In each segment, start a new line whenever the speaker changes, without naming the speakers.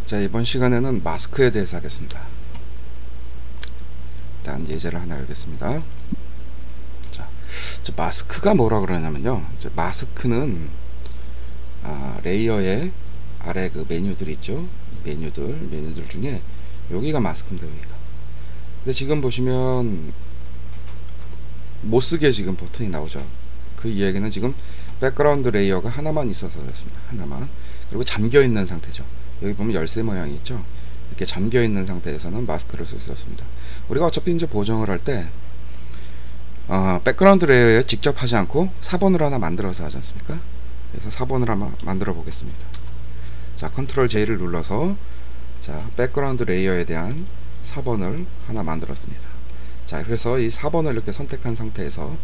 자, 이번 시간에는 마스크에 대해서 하겠습니다. 일단 예제를 하나 열겠습니다. 자, 마스크가 뭐라 그러냐면요, 이제 마스크는 레이어의 아래 그 메뉴들 있죠. 메뉴들 중에 여기가 마스크입니다. 여기가. 근데 지금 보시면 못쓰게 지금 버튼이 나오죠. 그 이야기는 지금 백그라운드 레이어가 하나만 있어서 그렇습니다. 하나만. 그리고 잠겨있는 상태죠. 여기 보면 열쇠 모양이 있죠. 이렇게 잠겨있는 상태에서는 마스크를 쓸 수 없습니다. 우리가 어차피 이제 보정을 할 때 백그라운드 레이어에 직접 하지 않고 4번을 하나 만들어서 하지 않습니까? 그래서 4번을 한번 만들어 보겠습니다. 자, 컨트롤 J를 눌러서 자, 백그라운드 레이어에 대한 4번을 하나 만들었습니다. 자, 그래서 이 4번을 이렇게 선택한 상태에서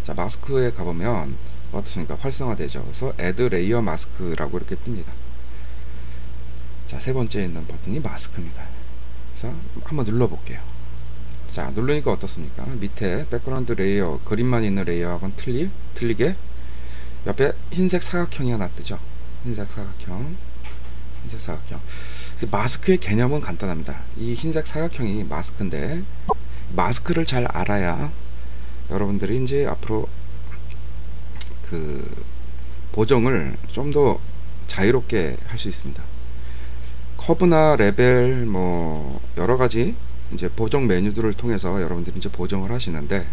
자, 마스크에 가보면 어떻습니까? 활성화되죠. 그래서 Add Layer Mask라고 이렇게 뜹니다. 자, 세 번째 있는 버튼이 마스크입니다. 그래서 한번 눌러볼게요. 자, 누르니까 어떻습니까? 밑에 백그라운드 레이어, 그림만 있는 레이어하고는 틀리게 옆에 흰색 사각형이 하나 뜨죠. 흰색 사각형. 마스크의 개념은 간단합니다. 이 흰색 사각형이 마스크인데, 마스크를 잘 알아야 여러분들이 이제 앞으로 그 보정을 좀 더 자유롭게 할 수 있습니다. 커브나 레벨 뭐 여러가지 이제 보정 메뉴들을 통해서 여러분들이 이제 보정을 하시는데,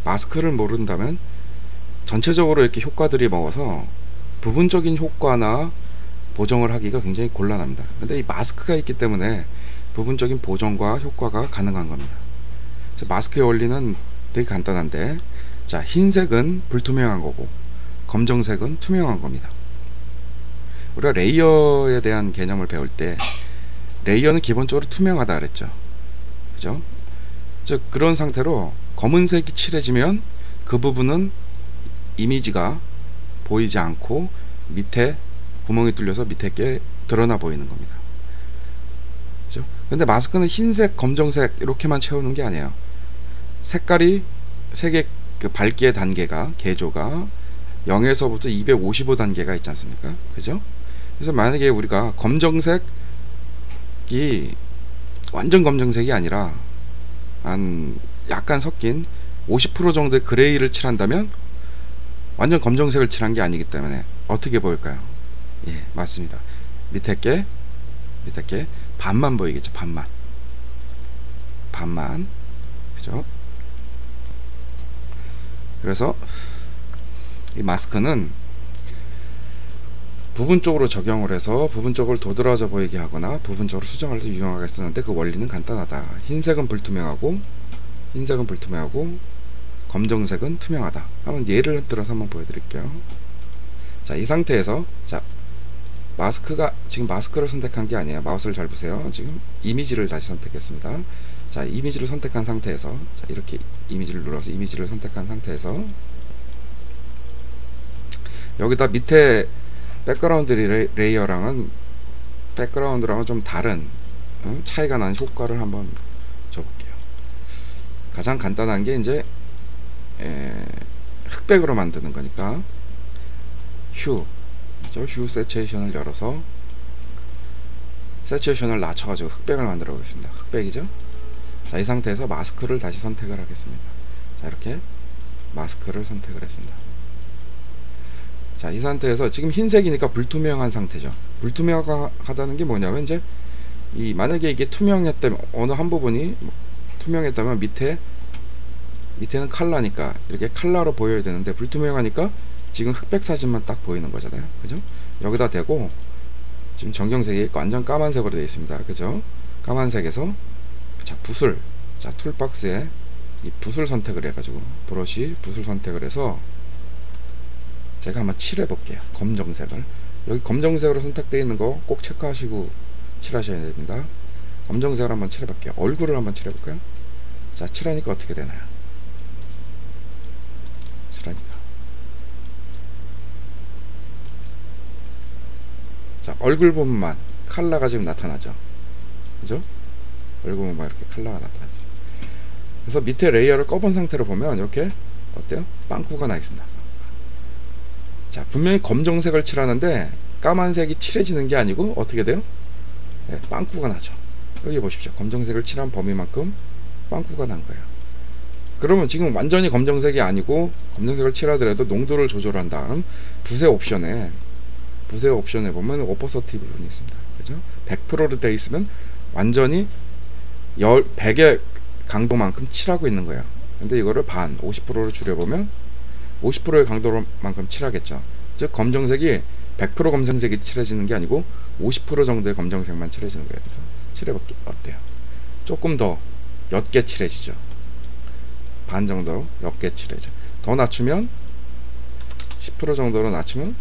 마스크를 모른다면 전체적으로 이렇게 효과들이 먹어서 부분적인 효과나 보정을 하기가 굉장히 곤란합니다. 근데 이 마스크가 있기 때문에 부분적인 보정과 효과가 가능한 겁니다. 그래서 마스크의 원리는 되게 간단한데, 자, 흰색은 불투명한 거고 검정색은 투명한 겁니다. 우리가 레이어에 대한 개념을 배울 때 레이어는 기본적으로 투명하다 그랬죠. 그죠? 즉 그런 상태로 검은색이 칠해지면 그 부분은 이미지가 보이지 않고 밑에 구멍이 뚫려서 밑에 게 드러나 보이는 겁니다. 그죠? 근데 마스크는 흰색, 검정색 이렇게만 채우는 게 아니에요. 색깔이 색의 그 밝기의 단계가, 개조가 0에서부터 255단계가 있지 않습니까? 그죠? 그래서 만약에 우리가 검정색이 완전 검정색이 아니라 한 약간 섞인 50% 정도의 그레이를 칠한다면 완전 검정색을 칠한 게 아니기 때문에 어떻게 보일까요? 예, 맞습니다. 밑에 게 반만 보이겠죠. 반만. 그죠? 그래서 이 마스크는 부분적으로 적용을 해서 부분적으로 도드라져 보이게 하거나 부분적으로 수정할 때 유용하게 쓰는데, 그 원리는 간단하다. 흰색은 불투명하고 검정색은 투명하다. 한번 예를 들어서 한번 보여드릴게요. 자, 이 상태에서 자, 마스크가 지금 마스크를 선택한 게 아니에요. 마우스를 잘 보세요. 지금 이미지를 다시 선택했습니다. 자, 이미지를 선택한 상태에서 자, 이렇게 이미지를 눌러서 이미지를 선택한 상태에서 여기다 밑에 백그라운드 레이어랑은 좀 다른 차이가 나는 효과를 한번 줘볼게요. 가장 간단한 게 이제 흑백으로 만드는 거니까 휴 세츄레이션을 열어서 세츄레이션을 낮춰가지고 흑백을 만들어 보겠습니다. 흑백이죠. 자, 이 상태에서 마스크를 다시 선택을 하겠습니다. 자, 이렇게 마스크를 선택을 했습니다. 자, 이 상태에서 지금 흰색이니까 불투명한 상태죠. 불투명하다는 게 뭐냐면 이제 만약에 이게 투명했다면, 어느 한 부분이 투명했다면 밑에는 칼라니까 이렇게 칼라로 보여야 되는데, 불투명하니까 지금 흑백 사진만 딱 보이는 거잖아요. 그죠? 여기다 대고 지금 정경색이 완전 까만색으로 되어 있습니다. 그죠? 까만색에서 자, 붓을, 자, 툴박스에 이 붓을 선택을 해가지고 브러쉬 붓을 선택을 해서 제가 한번 칠해 볼게요. 검정색을. 여기 검정색으로 선택되어 있는 거 꼭 체크하시고 칠하셔야 됩니다. 검정색을 한번 칠해 볼게요. 얼굴을 한번 칠해 볼까요? 자, 칠하니까 어떻게 되나요? 자, 얼굴 부분만 컬러가 지금 나타나죠. 그죠? 얼굴 부분만 이렇게 컬러가 나타나죠. 그래서 밑에 레이어를 꺼본 상태로 보면 이렇게 어때요? 빵꾸가 나 있습니다. 자, 분명히 검정색을 칠하는데 까만색이 칠해지는 게 아니고 어떻게 돼요? 네, 빵꾸가 나죠. 여기 보십시오. 검정색을 칠한 범위만큼 빵꾸가 난 거예요. 그러면 지금 완전히 검정색이 아니고 검정색을 칠하더라도 농도를 조절한 다음 부세 옵션에 보면 오퍼서티브 부분이 있습니다. 그죠? 100%로 되어 있으면 완전히 100의 강도만큼 칠하고 있는 거예요. 근데 이거를 반 50%로 줄여보면 50%의 강도만큼 칠하겠죠. 즉 검정색이 100% 검정색이 칠해지는 게 아니고 50% 정도의 검정색만 칠해지는 거예요. 그래서 칠해볼게요. 어때요? 조금 더 옅게 칠해지죠. 반 정도 옅게 칠해져. 더 낮추면 10% 정도로 낮추면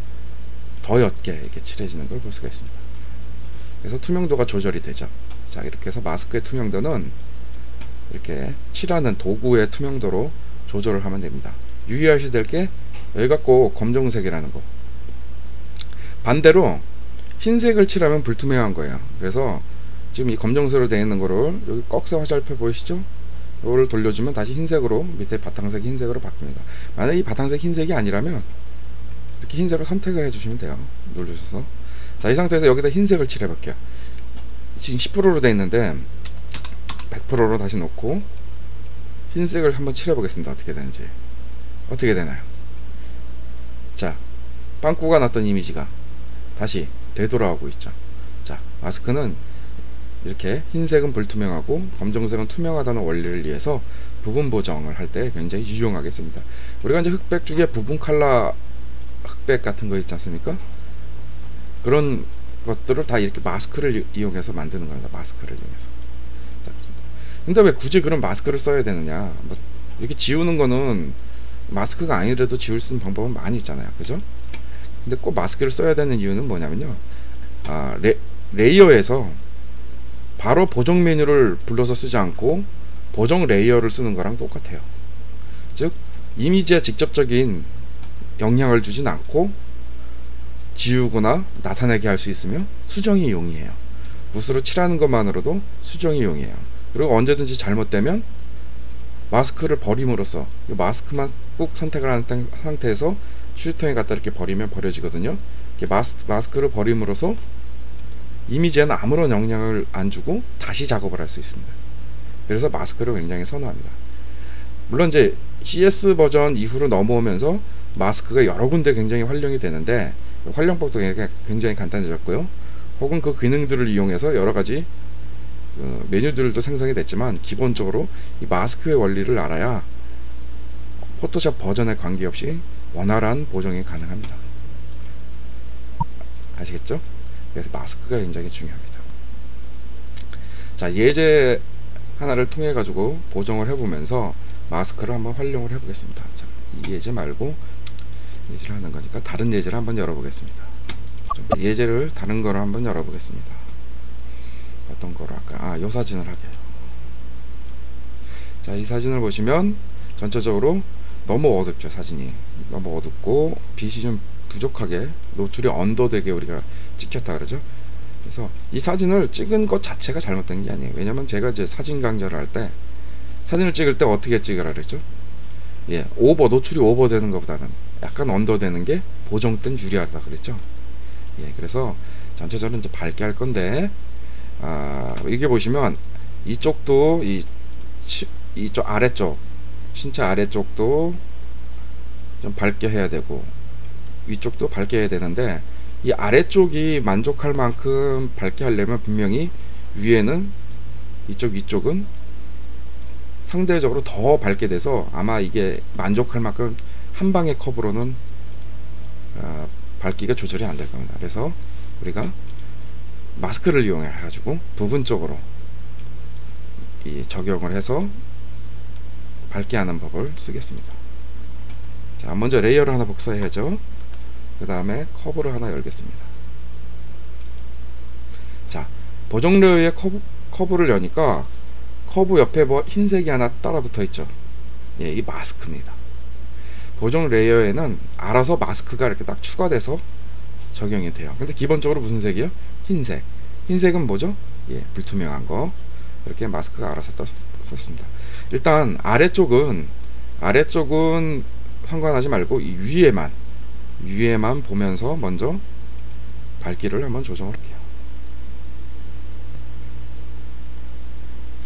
더 옅게 이렇게 칠해지는 걸 볼 수가 있습니다. 그래서 투명도가 조절이 되죠. 자, 이렇게 해서 마스크의 투명도는 이렇게 칠하는 도구의 투명도로 조절을 하면 됩니다. 유의하셔야 될 게 여기가 꼭 검정색이라는 거. 반대로 흰색을 칠하면 불투명한 거예요. 그래서 지금 이 검정색으로 되어 있는 거를 여기 꺽쇠 화살표 보이시죠? 이거를 돌려주면 다시 흰색으로, 밑에 바탕색이 흰색으로 바뀝니다. 만약 이 바탕색 흰색이 아니라면 이렇게 흰색을 선택을 해주시면 돼요. 누르셔서. 자, 이 상태에서 여기다 흰색을 칠해볼게요. 지금 10%로 되어 있는데 100%로 다시 놓고 흰색을 한번 칠해보겠습니다. 어떻게 되는지. 어떻게 되나요? 자, 빵꾸가 났던 이미지가 다시 되돌아오고 있죠. 자, 마스크는 이렇게 흰색은 불투명하고 검정색은 투명하다는 원리를 위해서 부분 보정을 할 때 굉장히 유용하게 씁니다. 우리가 이제 흑백 중에 부분 칼라 흑백 같은 거 있지 않습니까? 그런 것들을 다 이렇게 마스크를 이용해서 만드는 겁니다. 마스크를 이용해서. 자, 근데 왜 굳이 그런 마스크를 써야 되느냐? 뭐 이렇게 지우는 거는 마스크가 아니라도 지울 수 있는 방법은 많이 있잖아요. 그죠? 근데 꼭 마스크를 써야 되는 이유는 뭐냐면요. 레이어에서 바로 보정 메뉴를 불러서 쓰지 않고 보정 레이어를 쓰는 거랑 똑같아요. 즉 이미지에 직접적인 영향을 주진 않고 지우거나 나타내게 할 수 있으며 수정이 용이해요. 붓으로 칠하는 것만으로도 수정이 용이해요. 그리고 언제든지 잘못되면 마스크를 버림으로써 이 마스크만 꾹 선택을 한 상태에서 휴지통에 갖다 이렇게 버리면 버려지거든요. 이렇게 마스크를 버림으로써 이미지에는 아무런 영향을 안 주고 다시 작업을 할 수 있습니다. 그래서 마스크를 굉장히 선호합니다. 물론 이제 CS 버전 이후로 넘어오면서 마스크가 여러 군데 굉장히 활용이 되는데 활용법도 굉장히 간단해졌고요. 혹은 그 기능들을 이용해서 여러 가지 메뉴들도 생성이 됐지만 기본적으로 이 마스크의 원리를 알아야 포토샵 버전에 관계없이 원활한 보정이 가능합니다. 아시겠죠? 그래서 마스크가 굉장히 중요합니다. 자, 예제 하나를 통해 가지고 보정을 해보면서 마스크를 한번 활용을 해보겠습니다. 자, 이 예제 말고 예제를 하는 거니까 다른 예제를 한번 열어보겠습니다. 좀 예제를 다른 거를 한번 열어보겠습니다. 어떤 거로 할까? 이 사진을 하게요. 자, 이 사진을 보시면 전체적으로 너무 어둡죠. 사진이 너무 어둡고 빛이 좀 부족하게 노출이 언더되게 우리가 찍혔다 그러죠. 그래서 이 사진을 찍은 것 자체가 잘못된 게 아니에요. 왜냐면 제가 이제 사진 강좌를 할 때 사진을 찍을 때 어떻게 찍으라 그랬죠? 예, 노출이 오버되는 것보다는 약간 언더되는 게 보정 땐 유리하다 그랬죠. 예, 그래서 전체적으로 이제 밝게 할 건데, 이게 보시면 이쪽도 이쪽 아래쪽 신체 아래쪽도 좀 밝게 해야 되고 위쪽도 밝게 해야 되는데, 이 아래쪽이 만족할 만큼 밝게 하려면 분명히 위에는 위쪽은 상대적으로 더 밝게 돼서 아마 이게 만족할 만큼 한 방의 컵으로는 밝기가 조절이 안 될 겁니다. 그래서 우리가 마스크를 이용해 가지고 부분적으로 이 적용을 해서 밝게 하는 법을 쓰겠습니다. 자, 먼저 레이어를 하나 복사해야죠. 그 다음에 커브를 하나 열겠습니다. 자, 보정 레이어에 커브를 여니까 커브 옆에 뭐 흰색이 하나 따라 붙어 있죠. 예, 이 마스크입니다. 보정 레이어에는 알아서 마스크가 이렇게 딱 추가돼서 적용이 돼요. 근데 기본적으로 무슨 색이요? 흰색. 흰색은 뭐죠? 예, 불투명한 거. 이렇게 마스크가 알아서 썼습니다. 일단 아래쪽은 상관하지 말고 이 위에만 보면서 먼저 밝기를 한번 조정을 할게요.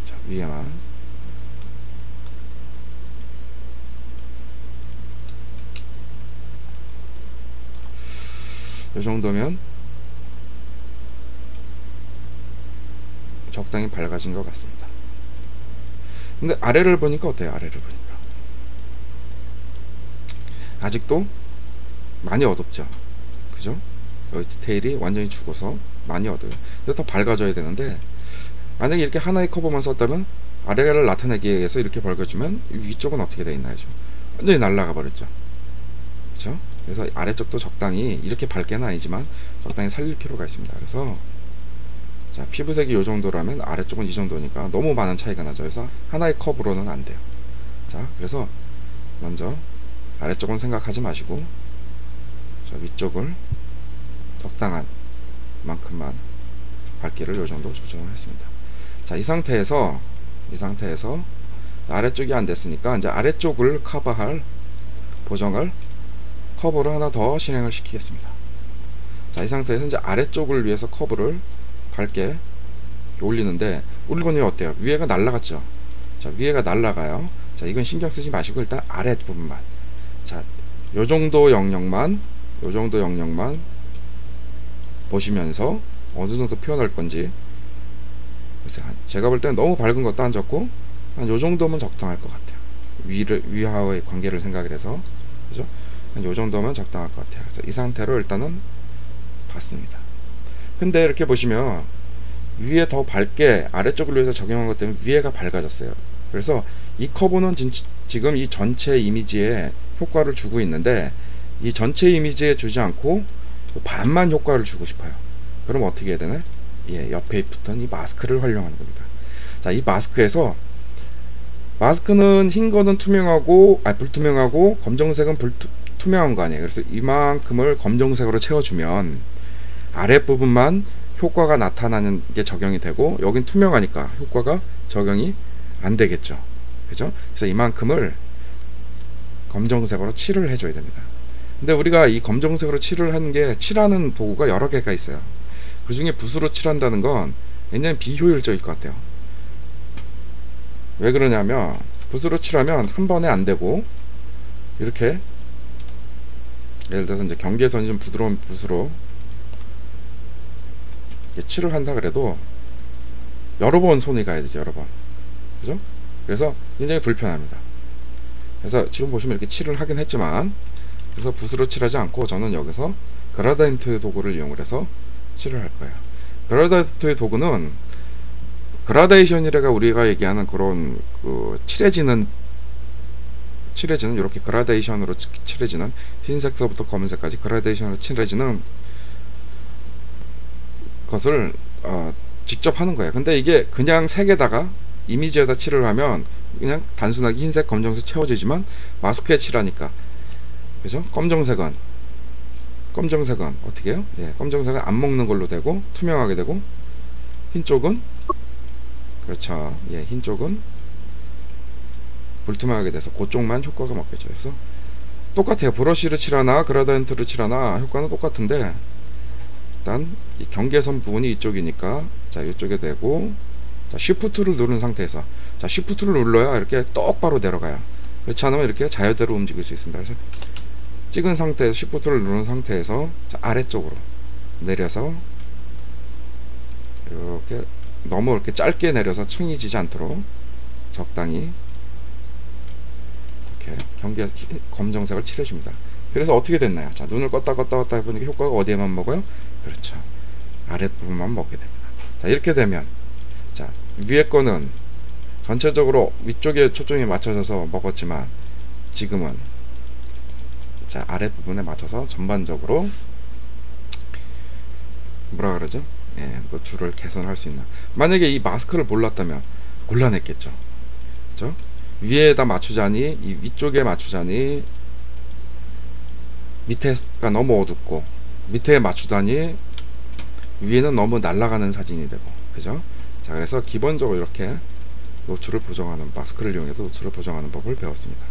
자, 위에만. 이 정도면 적당히 밝아진 것 같습니다. 근데 아래를 보니까 어때요? 아래를 보니까 아직도 많이 어둡죠. 그죠? 여기 디테일이 완전히 죽어서 많이 어두워요. 그래서 더 밝아져야 되는데, 만약에 이렇게 하나의 커버만 썼다면 아래를 나타내기 위해서 이렇게 밝아주면 위쪽은 어떻게 되어 있나요? 완전히 날아가 버렸죠. 그죠? 그래서 아래쪽도 적당히, 이렇게 밝게는 아니지만 적당히 살릴 필요가 있습니다. 그래서 자, 피부색이 이 정도라면 아래쪽은 이 정도니까 너무 많은 차이가 나죠. 그래서 하나의 컵으로는 안 돼요. 자, 그래서 먼저 아래쪽은 생각하지 마시고, 자, 위쪽을 적당한 만큼만 밝기를 이 정도 조정을 했습니다. 자, 이 상태에서 아래쪽이 안 됐으니까 이제 아래쪽을 커버할 보정을, 커브를 하나 더 실행을 시키겠습니다. 자, 이 상태에서 이제 아래쪽을 위해서 커브를 밝게 올리는데, 올리고는 어때요? 위에가 날라갔죠. 자, 위에가 날라가요. 자, 이건 신경 쓰지 마시고 일단 아래 부분만, 자, 요 정도 영역만 보시면서 어느 정도 표현할 건지. 제가 볼 때는 너무 밝은 것도 안 좋고, 한 요 정도면 적당할 것 같아요. 위하의 관계를 생각을 해서, 그죠? 한 요 정도면 적당할 것 같아요. 그래서 이 상태로 일단은 봤습니다. 근데 이렇게 보시면 위에 더 밝게 아래쪽을 위해서 적용한 것 때문에 위에가 밝아졌어요. 그래서 이 커브는 지금 이 전체 이미지에 효과를 주고 있는데, 이 전체 이미지에 주지 않고 반만 효과를 주고 싶어요. 그럼 어떻게 해야 되나? 예, 옆에 붙은 이 마스크를 활용하는 겁니다. 자, 이 마스크는 흰 거는 투명하고, 불투명하고, 검정색은 투명한 거 아니에요. 그래서 이만큼을 검정색으로 채워주면 아랫부분만 효과가 나타나는 게 적용이 되고, 여긴 투명하니까 효과가 적용이 안 되겠죠. 그죠? 그래서 이만큼을 검정색으로 칠을 해줘야 됩니다. 근데 우리가 이 검정색으로 칠을 하는 게, 칠하는 도구가 여러 개가 있어요. 그 중에 붓으로 칠한다는 건 굉장히 비효율적일 것 같아요. 왜 그러냐면, 붓으로 칠하면 한 번에 안 되고, 이렇게 예를 들어서 이제 경계선이 좀 부드러운 붓으로 칠을 한다 그래도 여러 번 손이 가야 되죠. 여러 번. 그죠? 그래서 굉장히 불편합니다. 그래서 지금 보시면 이렇게 칠을 하긴 했지만, 그래서 붓으로 칠하지 않고 저는 여기서 그라디언트 도구를 이용을 해서 칠을 할 거예요. 그라디언트 도구는 그라데이션이라가 우리가 얘기하는 그런 그 칠해지는 이렇게 그라데이션으로 칠해지는, 흰색서부터 검은색까지 그라데이션으로 칠해지는 것을 직접 하는 거예요. 근데 이게 그냥 색에다가 이미지에다 칠을 하면 그냥 단순하게 흰색, 검정색 채워지지만, 마스크에 칠하니까, 그죠? 검정색은 어떻게 해요? 예, 검정색은 안 먹는 걸로 되고 투명하게 되고, 흰 쪽은, 그렇죠. 예, 흰 쪽은 불투명하게 돼서 그쪽만 효과가 먹겠죠. 그래서 똑같아요. 브러쉬를 칠하나 그라디언트를 칠하나 효과는 똑같은데, 일단 이 경계선 부분이 이쪽이니까, 자, 이쪽에 대고, 자, 쉬프트를 누른 상태에서, 자, 쉬프트를 눌러야 이렇게 똑바로 내려가요. 그렇지 않으면 이렇게 자유대로 움직일 수 있습니다. 그래서 찍은 상태에서 쉬프트를 누른 상태에서, 자, 아래쪽으로 내려서 이렇게 너무 이렇게 짧게 내려서 층이 지지 않도록 적당히 이렇게 검정색을 칠해줍니다. 그래서 어떻게 됐나요? 자, 눈을 껐다 해보니까 효과가 어디에만 먹어요? 그렇죠. 아랫부분만 먹게 됩니다. 자, 이렇게 되면, 자, 위에 거는 전체적으로 위쪽에 초점이 맞춰져서 먹었지만, 지금은 자, 아랫부분에 맞춰서 전반적으로 뭐라 그러죠? 예, 노출을 개선할 수 있는. 만약에 이 마스크를 몰랐다면 곤란했겠죠. 그죠? 위에다 맞추자니, 이 위쪽에 맞추자니 밑에가 너무 어둡고, 밑에 맞추다니 위에는 너무 날아가는 사진이 되고, 그죠? 자, 그래서 기본적으로 이렇게 노출을 보정하는, 마스크를 이용해서 노출을 보정하는 법을 배웠습니다.